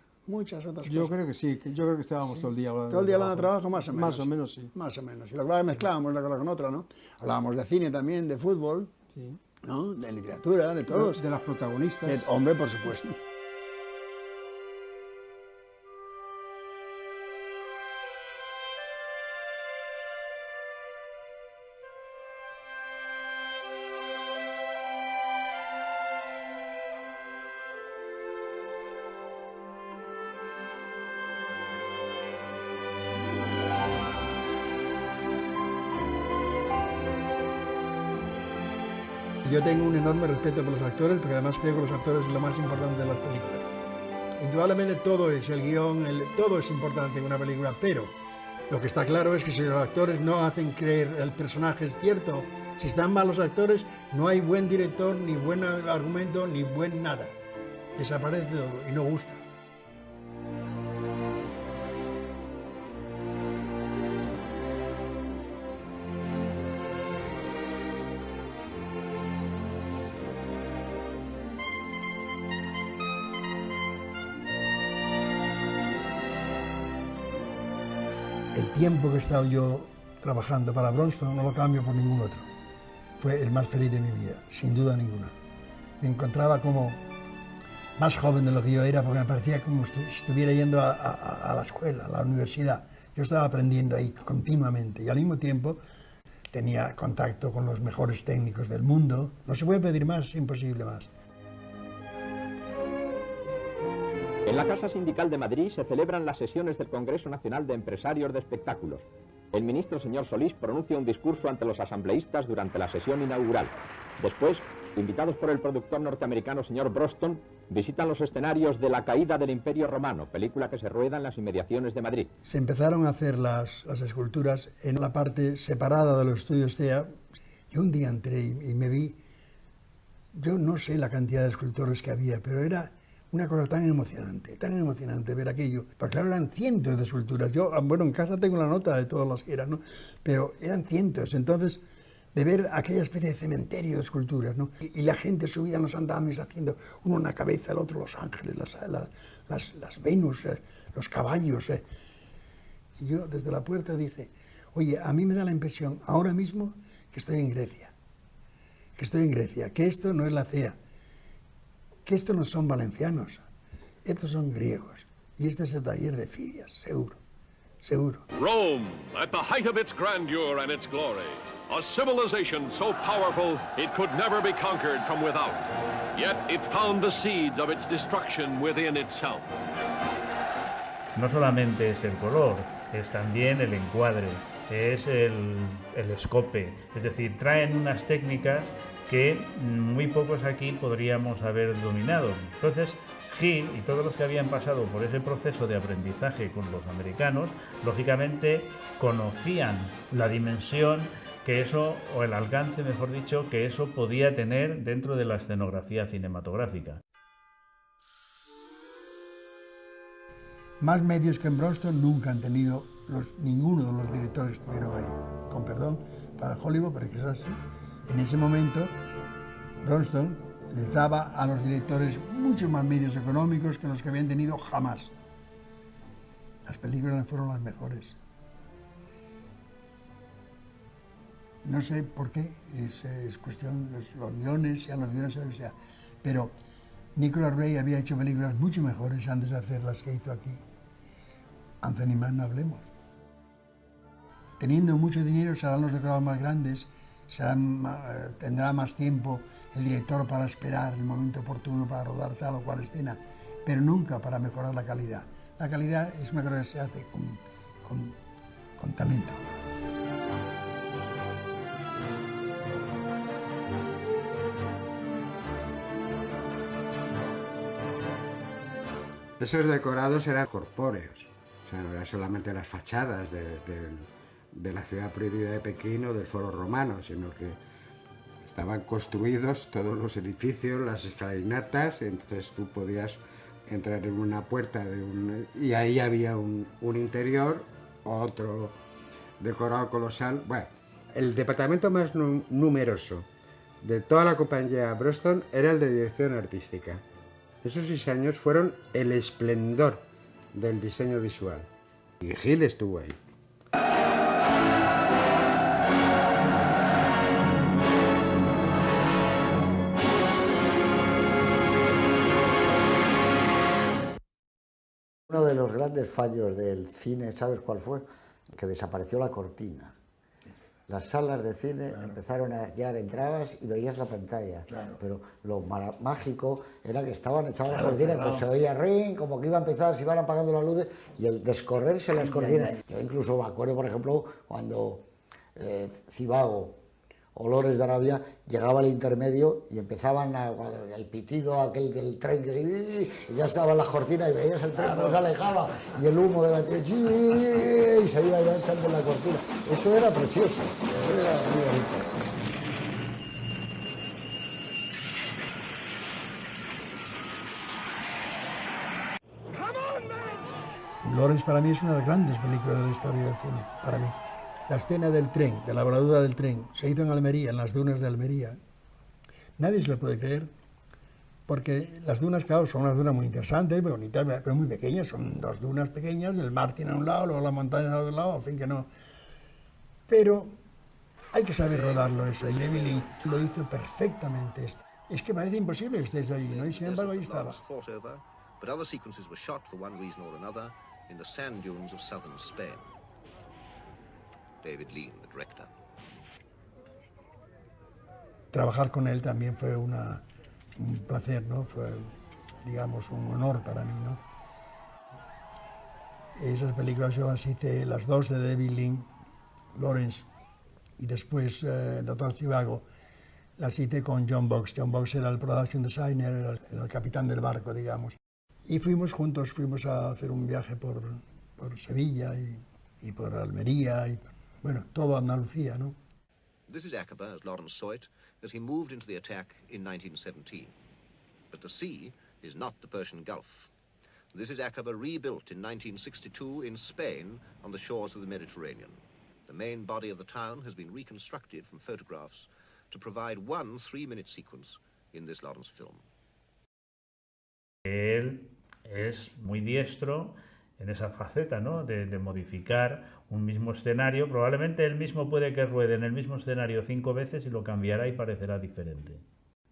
Yo creo que sí, yo creo que estábamos todo el día hablando de trabajo. ¿Todo el día hablando de trabajo? Más o menos. Más o menos, sí. Más o menos. Y lo que mezclábamos una cosa con otra, ¿no? Hablábamos de cine también, de fútbol, sí, ¿no? De literatura, de todos. De las protagonistas. Hombre, por supuesto. Yo tengo un enorme respeto por los actores, porque además creo que los actores es lo más importante de las películas. Indudablemente todo es, el guión, todo es importante en una película, pero lo que está claro es que si los actores no hacen creer el personaje es cierto, si están malos actores, no hay buen director, ni buen argumento, ni buen nada. Desaparece todo y no gusta. El tiempo que he estado yo trabajando para Bronston no lo cambio por ningún otro. Fue el más feliz de mi vida, sin duda ninguna. Me encontraba como más joven de lo que yo era, porque me parecía como si estuviera yendo a la escuela, a la universidad. Yo estaba aprendiendo ahí continuamente y al mismo tiempo tenía contacto con los mejores técnicos del mundo. No se puede pedir más, es imposible más. En la Casa Sindical de Madrid se celebran las sesiones del Congreso Nacional de Empresarios de Espectáculos. El ministro señor Solís pronuncia un discurso ante los asambleístas durante la sesión inaugural. Después, invitados por el productor norteamericano señor Broston, visitan los escenarios de La caída del Imperio Romano, película que se rueda en las inmediaciones de Madrid. Se empezaron a hacer las esculturas en la parte separada de los estudios TEA. Yo un día entré y me vi, yo no sé la cantidad de escultores que había, pero era una cosa tan emocionante ver aquello. Porque claro, eran cientos de esculturas. Yo, bueno, en casa tengo la nota de todas las que eran, ¿no? Pero eran cientos. Entonces, de ver aquella especie de cementerio de esculturas, ¿no? Y la gente subía en los andames haciendo uno una cabeza, el otro los ángeles, las Venus, los caballos. Y yo desde la puerta dije, oye, a mí me da la impresión ahora mismo que estoy en Grecia. Que esto no es la CEA. Que estos no son valencianos, estos son griegos. Y este es el taller de Fidias, seguro. Rome, at the height of its grandeur and its glory. A civilization so powerful it could never be conquered from without. Yet it found the seeds of its destruction within itself. No solamente es el color, es también el encuadre, es el escope. Es decir, traen unas técnicas que muy pocos aquí podríamos haber dominado. Entonces, Hill y todos los que habían pasado por ese proceso de aprendizaje con los americanos, lógicamente conocían la dimensión que eso, o el alcance, mejor dicho, que eso podía tener dentro de la escenografía cinematográfica. Más medios que en Bronston nunca han tenido ninguno de los directores que estuvieron ahí. Con perdón para Hollywood, pero es que es así. En ese momento, Bronston les daba a los directores muchos más medios económicos que los que habían tenido jamás. Las películas fueron las mejores. No sé por qué, es cuestión de los guiones, sean los guiones, o sea, pero Nicholas Ray había hecho películas mucho mejores antes de hacer las que hizo aquí. Anthony Mann, no hablemos. Teniendo mucho dinero serán los decorados más grandes, tendrá más tiempo el director para esperar el momento oportuno para rodar tal o cual escena, pero nunca para mejorar la calidad. La calidad es una cosa que se hace con talento. Esos decorados eran corpóreos, o sea, no eran solamente las fachadas de la ciudad prohibida de Pekín o del Foro Romano, sino que estaban construidos todos los edificios, las escalinatas, entonces tú podías entrar en una puerta y ahí había un interior, otro decorado colosal. Bueno, el departamento más numeroso de toda la compañía Broston era el de dirección artística. Esos 6 años fueron el esplendor del diseño visual. Y Hill estuvo ahí. Uno de los grandes fallos del cine, ¿sabes cuál fue? Que desapareció la cortina. Las salas de cine empezaron a ya entrabas y veías la pantalla, pero lo mágico era que estaban echadas las cortinas, entonces se oía ring, como que iba a empezar, se iban apagando las luces y el descorrerse las cortinas. Yo incluso me acuerdo, por ejemplo, cuando Zivago Olores de Arabia, llegaba al intermedio y empezaban el pitido aquel del tren, y ya estaban las cortinas y veías el tren cómo se alejaba y el humo de la y se iba ya echando en la cortina. Eso era precioso, eso era muy bonito. Lawrence para mí es una de las grandes películas de la historia del cine, para mí. La escena del tren, de la voladura del tren, se hizo en Almería, en las dunas de Almería. Nadie se lo puede creer, porque las dunas, claro, son unas dunas muy interesantes, muy bonitas, pero muy pequeñas, son dos dunas pequeñas, el mar tiene a un lado, luego la montaña al otro lado, en fin, que no. Pero hay que saber rodarlo eso, y David Lean lo hizo perfectamente. Es que parece imposible que estés ahí, ¿no? Y sin embargo ahí estaba. But other sequences were shot for one reason or another in the sand dunes of southern Spain. David Lean, the director. Trabajar con él también fue un placer, ¿no? Fue, digamos, un honor para mí, ¿no? Esas películas yo las hice, las dos de David Lean, Lawrence, y después Doctor Zhivago, las hice con John Box. John Box era el production designer, era el capitán del barco, digamos. Y fuimos juntos, fuimos a hacer un viaje por Sevilla y por Almería, y bueno, todo Andalucía, ¿no? This is Aqaba, as Lawrence saw it, as he moved into the attack in 1917. But the sea is not the Persian Gulf. This is Aqaba rebuilt in 1962 in Spain on the shores of the Mediterranean. The main body of the town has been reconstructed from photographs to provide one 3-minute sequence in this Lawrence film. Él es muy diestro en esa faceta, ¿no? de modificar un mismo escenario. Probablemente él mismo puede que ruede en el mismo escenario 5 veces y lo cambiará y parecerá diferente.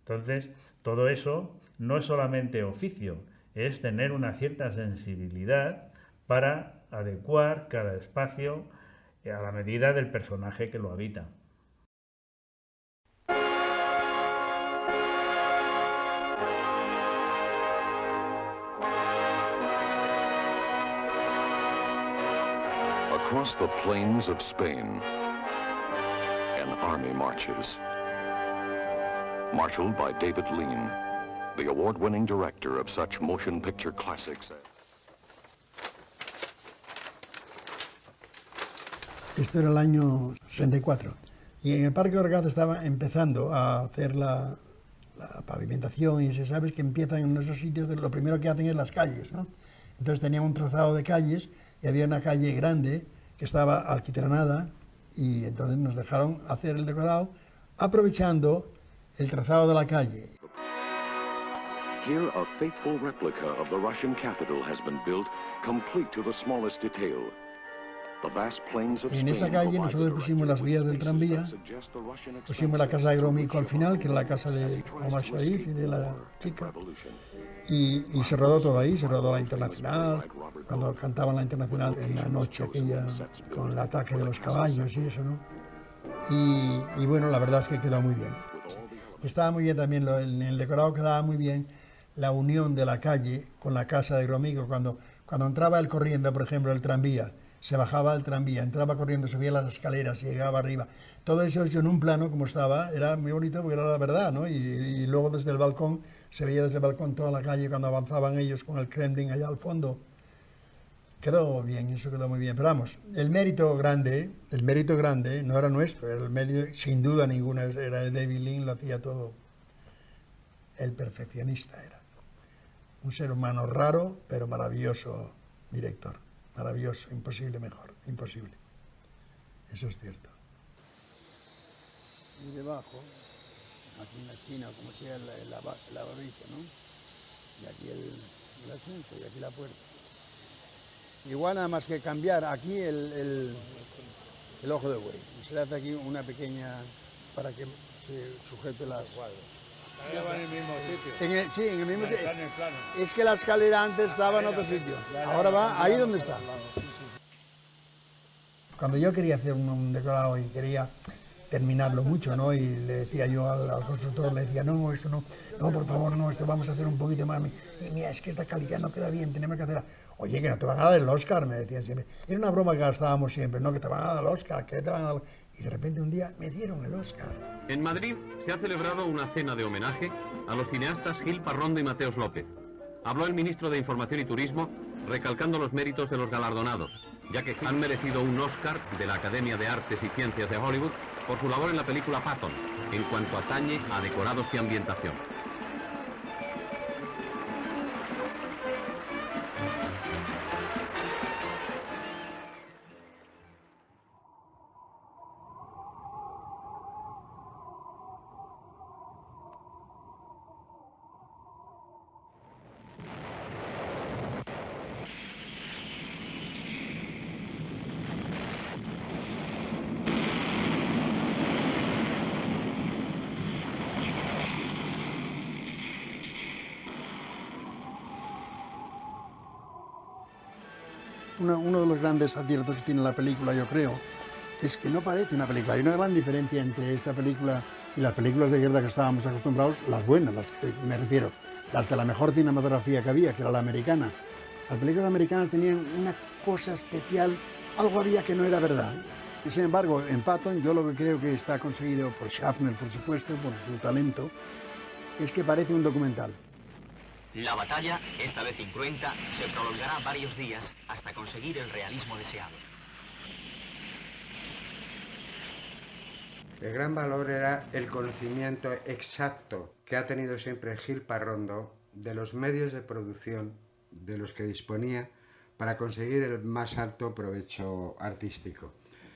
Entonces, todo eso no es solamente oficio, es tener una cierta sensibilidad para adecuar cada espacio a la medida del personaje que lo habita. Across the plains of Spain, an army marches. Marshaled by David Lean, the award-winning director of such motion picture classics. Esto era el año 64 y en el Parque Orgaz estaba empezando a hacer la pavimentación y se sabe que empiezan en esos sitios, lo primero que hacen es las calles, ¿no? Entonces tenían un trazado de calles y había una calle grande que estaba alquitranada y entonces nos dejaron hacer el decorado aprovechando el trazado de la calle. Here a faithful replica of the Russian capital has been built, complete to the smallest detail. The vast plains of En esa calle nosotros pusimos las vías del tranvía, pusimos la casa de Gromyko al final, que era la casa de Omar Sharif y de la chica, y se rodó todo ahí, se rodó la Internacional, cuando cantaban la Internacional en la noche aquella, con el ataque de los caballos y eso, ¿no? Y bueno, la verdad es que quedó muy bien. Estaba muy bien también, en el decorado quedaba muy bien la unión de la calle con la casa de Gromyko, cuando entraba él corriendo, por ejemplo, el tranvía, se bajaba del tranvía, entraba corriendo, subía las escaleras y llegaba arriba. Todo eso hecho en un plano, como estaba, era muy bonito porque era la verdad, ¿no? Y luego desde el balcón, se veía desde el balcón toda la calle cuando avanzaban ellos con el Kremlin allá al fondo. Quedó bien, eso quedó muy bien. Pero vamos, el mérito grande no era nuestro, era el mérito, sin duda ninguna, era de David Lean, lo hacía todo. El perfeccionista era. Un ser humano raro, pero maravilloso director. Maravilloso, imposible mejor, imposible. Eso es cierto. Y debajo, aquí en la esquina, como sea el lavabito, ¿no? Y aquí el asiento y aquí la puerta. Igual nada más que cambiar aquí el ojo de buey. Y se le hace aquí una pequeña para que se sujete las... Ahora va en el mismo sitio. Sí, en el mismo sitio. Está en el plano. Es que la escalera antes estaba en otro sitio. Ahora va ahí donde está. Cuando yo quería hacer un decorado y quería terminarlo mucho, ¿no? Y le decía yo al constructor, le decía, no, esto no, no, por favor, no, esto vamos a hacer un poquito más. Y mira, es que esta calidad no queda bien, tenemos que hacer... Oye, que no te van a dar el Oscar, me decían siempre. Era una broma que gastábamos siempre, no, que te van a dar el Oscar, que te van a dar... Y de repente un día me dieron el Oscar. En Madrid se ha celebrado una cena de homenaje a los cineastas Gil Parrondo y Mateos López. Habló el ministro de Información y Turismo recalcando los méritos de los galardonados, ya que han merecido un Oscar de la Academia de Artes y Ciencias de Hollywood por su labor en la película Patton, en cuanto atañe a decorados y ambientación. Uno de los grandes aciertos que tiene la película, yo creo, es que no parece una película. Hay una gran diferencia entre esta película y las películas de guerra que estábamos acostumbrados, las buenas, las que me refiero, las de la mejor cinematografía que había, que era la americana. Las películas americanas tenían una cosa especial, algo había que no era verdad. Y sin embargo, en Patton, yo lo que creo que está conseguido por Schaffner, por supuesto, por su talento, es que parece un documental. La batalla, esta vez incruenta, se prolongará varios días hasta conseguir el realismo deseado. El gran valor era el conocimiento exacto que ha tenido siempre Gil Parrondo de los medios de producción de los que disponía para conseguir el más alto provecho artístico.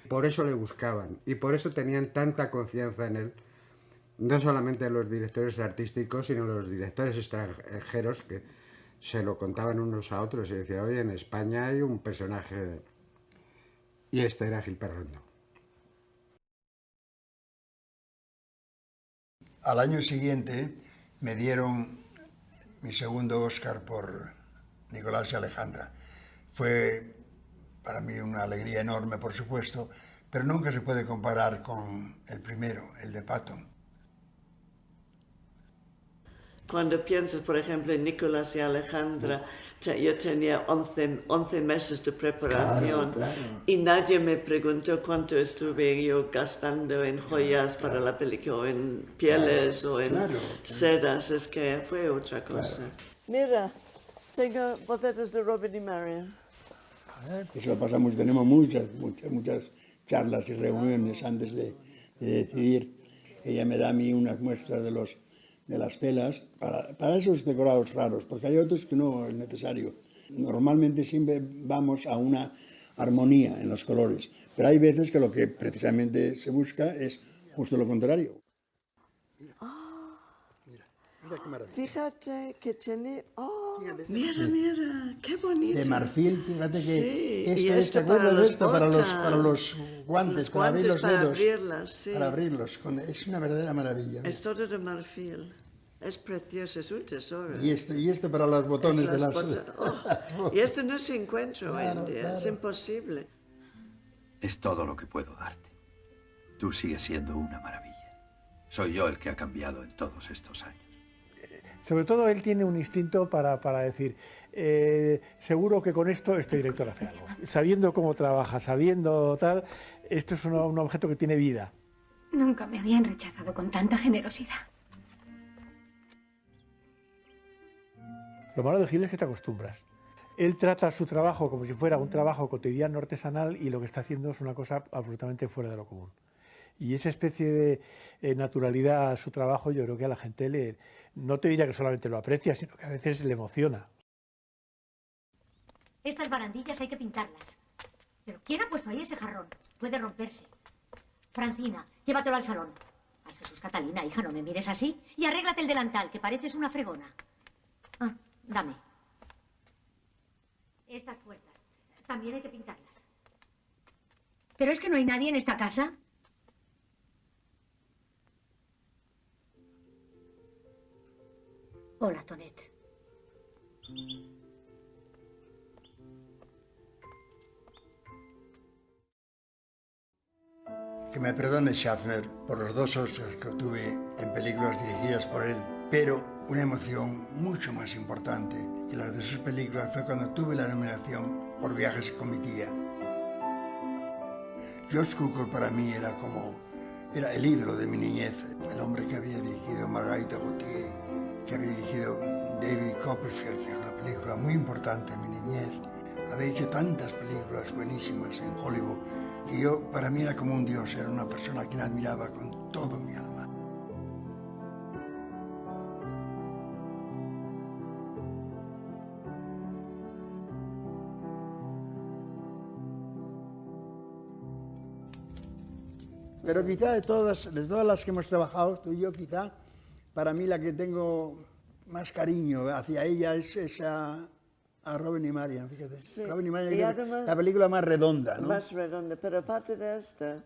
Por eso le buscaban y por eso tenían tanta confianza en él, no solamente los directores artísticos, sino los directores extranjeros que se lo contaban unos a otros y decían, oye, en España hay un personaje... Y este era Gil Parrondo. Al año siguiente me dieron mi segundo Oscar por Nicolás y Alejandra. Fue para mí una alegría enorme, por supuesto, pero nunca se puede comparar con el primero, el de Patton. Cuando piensas, por ejemplo, en Nicolás y Alejandra, yo tenía 11 meses de preparación, y nadie me preguntó cuánto estuve yo gastando en joyas para la película, o en pieles o en sedas, es que fue otra cosa. Mira, tengo bocetos de Robin y Marian. Eso pasamos, tenemos muchas charlas y reuniones antes de decidir. Ella me da a mí unas muestras de las telas para esos decorados raros, porque hay otros que no es necesario. Normalmente siempre vamos a una armonía en los colores, pero hay veces que lo que precisamente se busca es justo lo contrario. Mira qué maravilla. Fíjate que tiene... ¡Oh! Mira, qué bonito. De marfil, fíjate que sí, esto para los guantes, para abrir los dedos. Abrirlas, sí. Para abrirlos, es una verdadera maravilla. Es todo de marfil. Es precioso, es un tesoro. Y esto para los botones de las... Y esto no se encuentra hoy en día, es imposible. Es todo lo que puedo darte. Tú sigues siendo una maravilla. Soy yo el que ha cambiado en todos estos años. Sobre todo él tiene un instinto para decir, seguro que con esto este director hace algo. Sabiendo cómo trabaja, sabiendo tal, esto es un objeto que tiene vida. Nunca me habían rechazado con tanta generosidad. Lo malo de Gil es que te acostumbras. Él trata su trabajo como si fuera un trabajo cotidiano artesanal y lo que está haciendo es una cosa absolutamente fuera de lo común. Y esa especie de naturalidad a su trabajo yo creo que a la gente no te diría que solamente lo aprecia, sino que a veces le emociona. Estas barandillas hay que pintarlas. ¿Pero quién ha puesto ahí ese jarrón? Puede romperse. Francina, llévatelo al salón. Ay, Jesús, Catalina, hija, no me mires así. Y arréglate el delantal, que pareces una fregona. Ah, dame. Estas puertas, también hay que pintarlas. ¿Pero es que no hay nadie en esta casa? Hola, Tonet. Que me perdone Schaffner por los 2 Oscars que obtuve en películas dirigidas por él, pero una emoción mucho más importante que las de sus películas fue cuando tuve la nominación por Viajes con mi tía. George Cukor para mí era el ídolo de mi niñez, el hombre que había dirigido Margarita Gautier, que había dirigido David Copperfield, que era una película muy importante en mi niñez. Había hecho tantas películas buenísimas en Hollywood que para mí era como un dios, era una persona a quien admiraba con todo mi alma. Pero quizá de todas las que hemos trabajado, tú y yo, quizá, para mí la que tengo más cariño hacia ella es a Robin y Marian, fíjate. Sí. Robin y Marian es la película más redonda, ¿no? Más redonda, pero aparte de esta,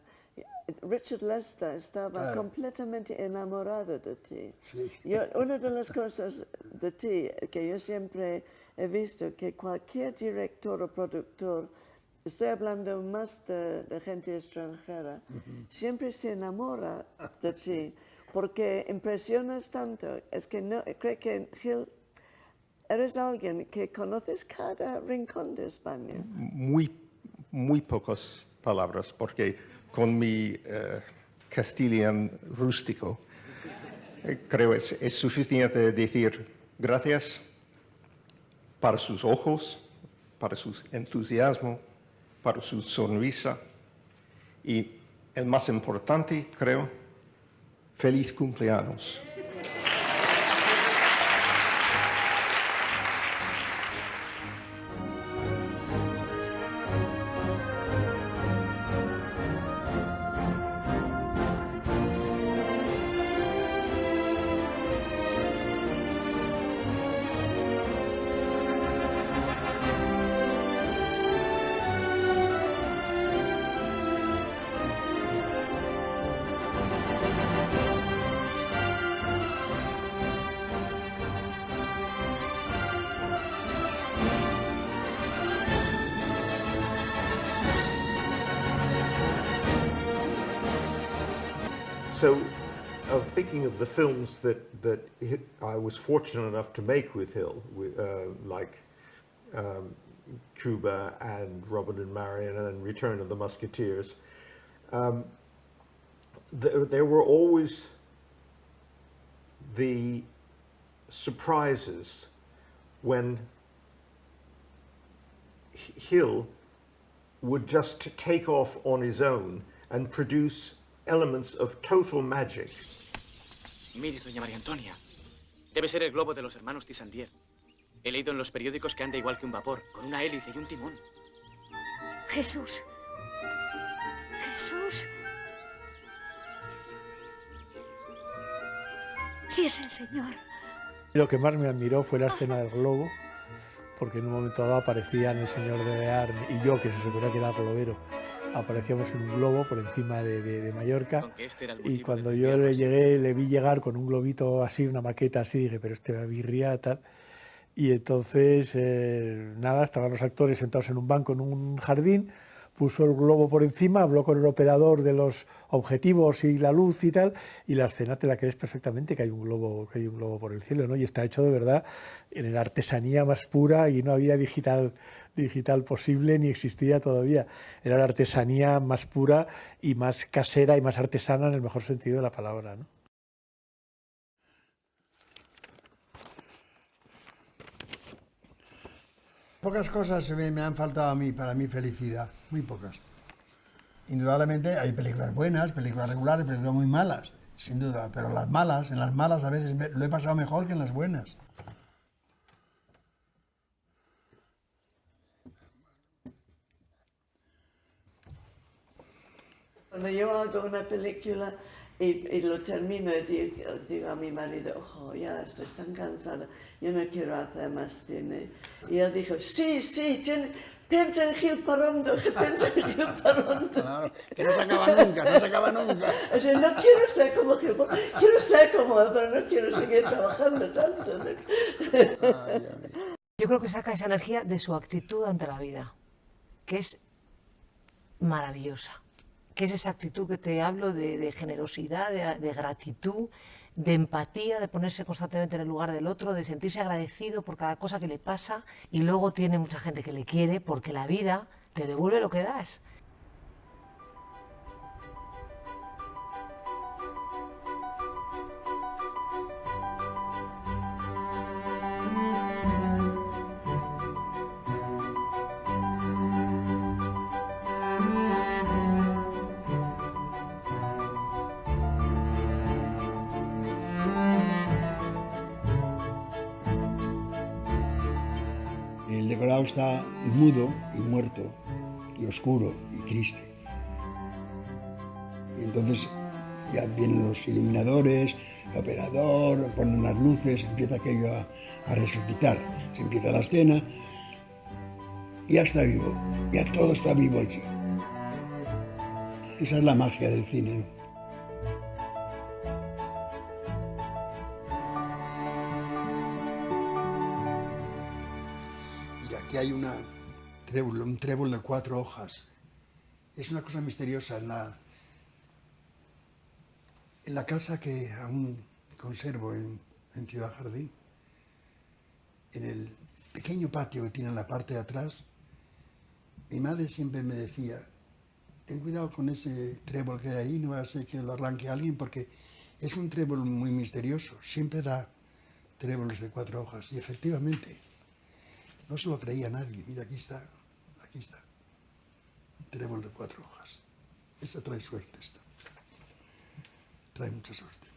Richard Lester estaba completamente enamorado de ti. Sí. Una de las cosas de ti que yo siempre he visto, que cualquier director o productor, estoy hablando más de gente extranjera, siempre se enamora de ti, porque impresionas tanto. Es que creo que, Gil, eres alguien que conoces cada rincón de España. Muy pocas palabras, porque con mi castellano rústico, creo es suficiente decir gracias para sus ojos, para su entusiasmo, para su sonrisa y, el más importante, creo, feliz cumpleaños. So, thinking of the films that I was fortunate enough to make with Hill, like Cuba and Robin and Marian and Return of the Musketeers, there were always the surprises when Hill would just take off on his own and produce elements of total magic. Mire, doña María Antonia, debe ser el globo de los hermanos Tissandier. He leído en los periódicos que anda igual que un vapor, con una hélice y un timón. Jesús. Jesús. Sí es el Señor. Lo que más me admiró fue la escena del globo, porque en un momento dado aparecían el señor de Bearn y yo, que se supone que era globero, aparecíamos en un globo por encima de Mallorca, y cuando yo le llegué, le vi llegar con un globito así, una maqueta así, dije, pero este birria tal, y entonces nada, estaban los actores sentados en un banco en un jardín, puso el globo por encima, habló con el operador de los objetivos y la luz y tal, y la escena te la crees perfectamente que hay un globo por el cielo, ¿no? Y está hecho de verdad en la artesanía más pura, y no había digital posible ni existía todavía. Era la artesanía más pura y más casera y más artesana en el mejor sentido de la palabra, ¿no? Pocas cosas me han faltado a mí, para mi felicidad, muy pocas. Indudablemente hay películas buenas, películas regulares, películas muy malas, sin duda, pero en las malas a veces lo he pasado mejor que en las buenas. Cuando yo hago una película y lo termino, digo a mi marido, ojo, ya estoy tan cansada, yo no quiero hacer más cine. Y él dijo, sí, piensa en Gil Parrondo, piensa en Gil Parrondo. Claro, que no se acaba nunca. O sea, no quiero ser como Gil Parrondo, quiero ser como él, pero no quiero seguir trabajando tanto. Yo creo que saca esa energía de su actitud ante la vida, que es maravillosa. que es esa actitud que te hablo de generosidad, de gratitud, de empatía, de ponerse constantemente en el lugar del otro, de sentirse agradecido por cada cosa que le pasa, y luego tiene mucha gente que le quiere porque la vida te devuelve lo que das. El decorado está mudo y muerto y oscuro y triste. Y entonces ya vienen los iluminadores, el operador, ponen las luces, empieza aquello a resucitar. Se empieza la escena y ya está vivo, ya todo está vivo allí. Esa es la magia del cine, ¿no? Aquí hay un trébol de 4 hojas. Es una cosa misteriosa. En la casa que aún conservo en Ciudad Jardín, en el pequeño patio que tiene en la parte de atrás, mi madre siempre me decía, ten cuidado con ese trébol que hay ahí, no va a ser que lo arranque alguien, porque es un trébol muy misterioso. Siempre da tréboles de 4 hojas. Y efectivamente, no se lo creía nadie. Mira, aquí está. Trébol de 4 hojas. Eso trae suerte, esto. Trae mucha suerte.